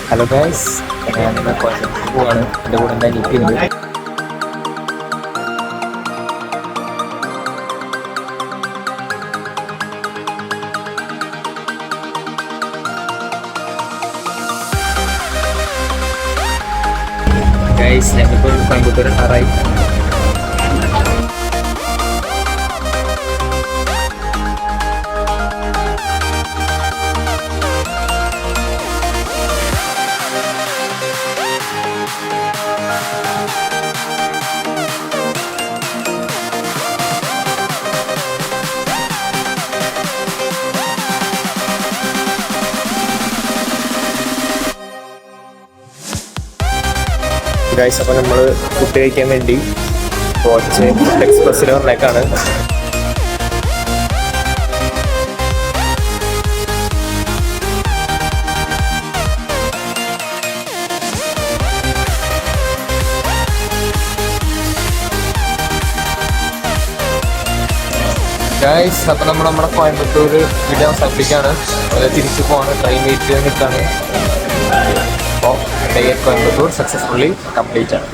Hello guys, ഞാൻ കോയമ്പത്തൂർ പോവാണ്. എൻ്റെ കൂടെ എൻ്റെ അനിയത്തിയുണ്ട്. ഗൈസ്, ഞങ്ങളിപ്പോൾ കോയമ്പത്തൂർ എത്താറായി. ഗൈസ്, അപ്പോൾ നമ്മൾ ഫുഡ് കഴിക്കാൻ വേണ്ടി കുറച്ച് ഫുഡ് എക്സ്പ്രസ്സിൽ വന്നേക്കാണ്. ഗൈസ്, അപ്പോൾ നമ്മൾ നമ്മുടെ കോയമ്പത്തൂർ വീഡിയോ അവസാനിപ്പിക്കുകയാണ്. തിരിച്ചു പോകാണ്, ട്രെയിൻ വെയിറ്റ് ചെയ്ത് നിൽക്കുകയാണ്. അപ്പോൾ കോയമ്പത്തൂർ സക്സസ്ഫുള്ളി കംപ്ലീറ്റ് ആണ്.